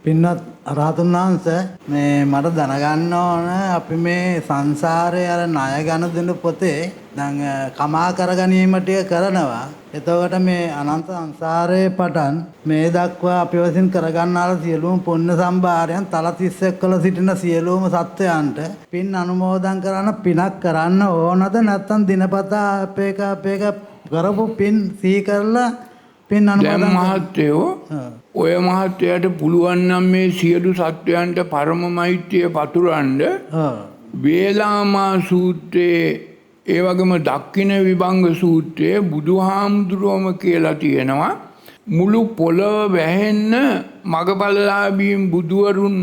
පින්වත් රහතුන් වහන්සේ මේ මට දැනගන්න ඕන අපි මේ සංසාරේ අර ණය ගනුදෙනු පොතේ දැන් කමා කරගැනීමට කරනවා. එතකොට මේ අනන්ත සංසාරයේ පටන් මේ දක්වා අපි වශයෙන් කරගන්නාල සියලුම පුණ්‍ය සම්භාරයන් තල 31 කළ සිටින සියලුම සත්වයන්ට පින් අනුමෝදන් කරන පිනක් කරන්න ඕනද නැත්නම් දිනපතා අපේක කරපු පින් සිහි කරලා පින් අනුමෝදන් දැන් මහත්තයෝ ඔය මහත්තයාට පුළුවන් නම් මේ සියලු සත්වයන්ට පරම මෛත්‍රිය පතුරවන්න වේලාමා සූත්‍රයේ ඒ වගේම දක්ඛින විභංග සූත්‍රයේ බුදුහාමුදුරුවම කියලා තියෙනවා මුළු පොළව වැහෙන්න මගපලලාභීන් බුදුවරුන්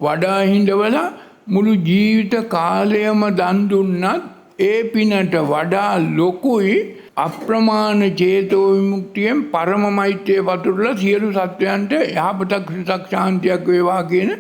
වඩා හිඳවලා මුළු ජීවිත කාලයම දන් දුන්නත් ඒ පිනට වඩා ලොකුයි අප්‍රමාණ චේතෝ විමුක්තියෙන් පරම මෛත්‍රිය පතුරලා සියලු සත්වයන්ට යහපතක් හිතක් ශාන්තියක් වේවා කියන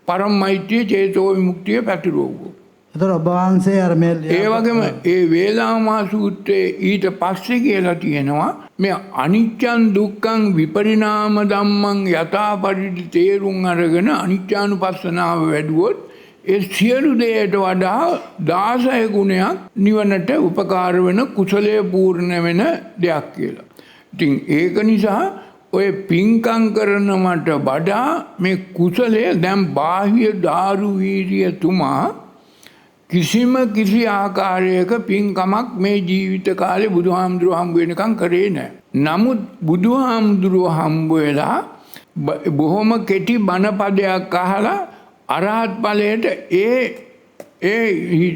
පරම මෛත්‍රිය චේතෝ විමුක්තිය පැතුරුවෝ. ඒතර ඔබ වහන්සේ අර මේ ඒ වගේම ඒ වේලාමා සූත්‍රයේ ඊට පස්සේ කියලා තියෙනවා මේ අනිච්චං දුක්ඛං විපරිණාම ධම්මං යථා පරිදි තේරුම් අරගෙන අනිච්චානුපස්සනාව වැඩුවොත් ඒ සියලු දේට වඩා 16 ගුණයක් නිවනට උපකාර වෙන කුසලයේ පූර්ණ වෙන දෙයක් කියලා. ඉතින් ඒක නිසා ඔය පින්කම් කරනවට වඩා මේ කුසලයේ දැන් බාහ්‍ය දාරු වීර්ය තුමා කිසි ආකාරයක පින්කමක් මේ ජීවිත කාලේ බුදුහාමුදුරුවෝ හම්බ වෙනකම් කරේ නැහැ. නමුත් බුදුහාමුදුරුවෝ හම්බ වෙලා බොහොම කෙටි බණ පදයක් අහලා අරහත් ඵලයට ඒ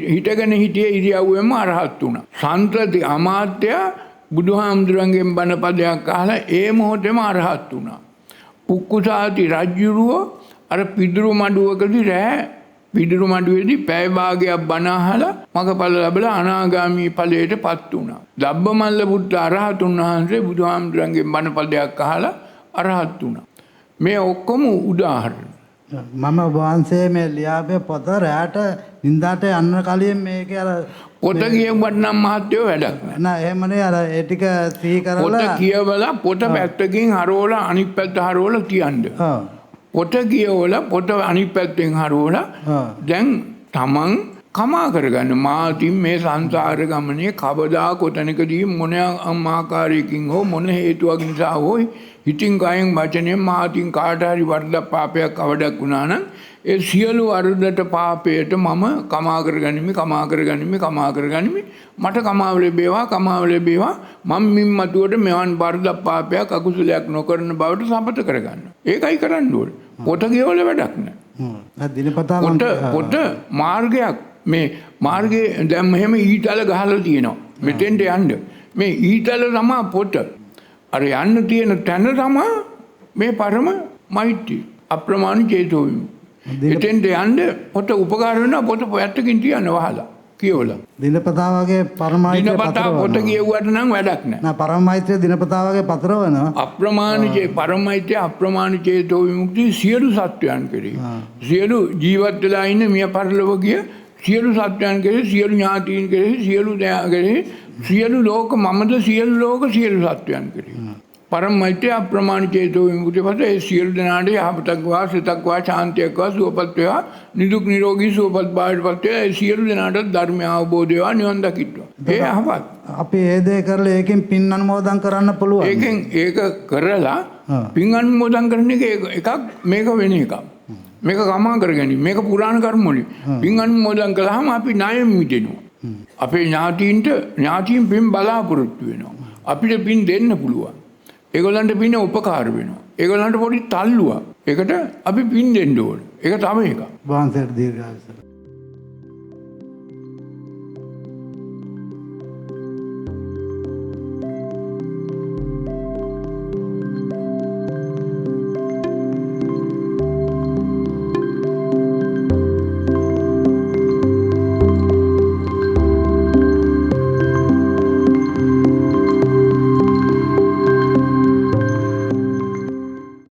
හිටගෙන හිටියේ ඉරියව්වෙම අරහත් වුණා. සන්තති අමාත්‍ය බුදුහාමුදුරන්ගෙන් බණ පදයක් අහලා ඒ මොහොතේම අරහත් වුණා. පුක්කුසාති රජුරුව අර පිදුරු මඩුවකදී පිදුරු මඩුවේදී පැය භාගයක් බණ අහලා මගපල ලැබලා අනාගාමී ඵලයටපත් වුණා. ධබ්බමල්ල බුද්ධ අරහතුන් වහන්සේ බුදුහාමුදුරන්ගෙන් බණ පදයක් අහලා අරහත් වුණා. මේ ඔක්කොම උදාහරණ. මම වහන්සේ මේ ලියාපේ පොත රැට නින්දාට යන්න කලින් මේක අර පොත කියවුවත් නම් මහත්යෝ වැඩක් නෑ එහෙමනේ අර ඒ ටික සිහි කරලා පොත කියවලා පොත පැත්තකින් හරවලා අනිත් පැත්ත හරවලා තියන්න. පොත කියවලා පොත අනිත් පැත්තෙන් හරවලා දැන් තමන් කමා කරගන්න මාතින් මේ සංසාර ගමනේ කවදා කොතනකදී මොන ආකාරයකින් හෝ මොන හේතුවක් නිසා හෝ හිතින් කයෙන් වචනයෙන් මාතින් කාට හරි වරදක් පාපයක් අවඩක් වුණා නම් ඒ සියලු වරදට පාපයට මම කමා කරගනිමි මට කමාව ලැබේවා මම මින් මතුවට මෙවන් වරදක් පාපයක් අකුසලයක් නොකරන බවට සමත කරගන්න. ඒකයි කරන්න ඕනේ. පොත කියවල වැඩක් නෑ. දිනපතා පොත මාර්ගයක් මේ මාර්ගයේ දැන් මෙහෙම ඊතල ගහලා තියෙනවා. මෙතෙන්ට යන්න. මේ ඊතල තමයි පොත. අර යන්න තියෙන තැන තමයි මේ පරම මෛත්‍රිය. අප්‍රමාණ චේතෝ විමුක්තිය. එතෙන්ට යන්න පොත උපකාර වෙනවා. පොත පැත්තකින් තියන්න වහලා කියවලා. දිනපතා වගේ පරම මෛත්‍රිය දිනපතා පොත කියවුවට නම් වැඩක් නෑ. නෑ පරම මෛත්‍රිය දිනපතා වගේ පතරවනවා. අප්‍රමාණ පරම මෛත්‍රිය අප්‍රමාණ චේතෝ විමුක්තිය සියලු සත්වයන් කෙරෙහි. සියලු ජීවත් වෙලා ඉන්න මිය පරලොව ගිය සියලු සත්වයන් කෙරෙහි සියලු ඥාතීන් කෙරෙහි සියලු දයා කෙරෙහි සියලු ලෝක මමද සියලු ලෝක සියලු සත්වයන් කෙරෙහි. පරම මෛත්‍රිය අප්‍රමාණ චේතෝ විමුක්තිය පස්සේ ඒ සියලු දෙනාට යහපතක් වා සිතක් වා ශාන්තියක් වා සුවපත් වේවා නිදුක් නිරෝගී සුවපත් භාවයටපත් වේවා ඒ සියලු දෙනාට ධර්මය අවබෝධ වේවා නිවන් දකිත්වා. ඒ යහපත්. අපි ඒ දේ කරලා ඒකෙන් පින් අනුමෝදන් කරන්න පුළුවන්. ඒක කරලා පින් අනුමෝදන් කරන එකක් මේක වෙන එකක්. මේක කමා කරගැනීම. මේක පුරාණ කර්ම වලින්. පින් අනුමෝදන් කළාම අපි ණයෙන් මිදෙනවා. අපේ ඥාතීන් පින් බලාපොරොත්තු වෙනවා. අපිට පින් දෙන්න පුළුවන්. ඒගොල්ලන්ට පින් උපකාර වෙනවා. ඒගොල්ලන්ට පොඩි තල්ලුවක්. ඒකට අපි පින් දෙන්න ඕනේ. ඒක තමයි එක. වහන්සේට දීර්ඝායුෂ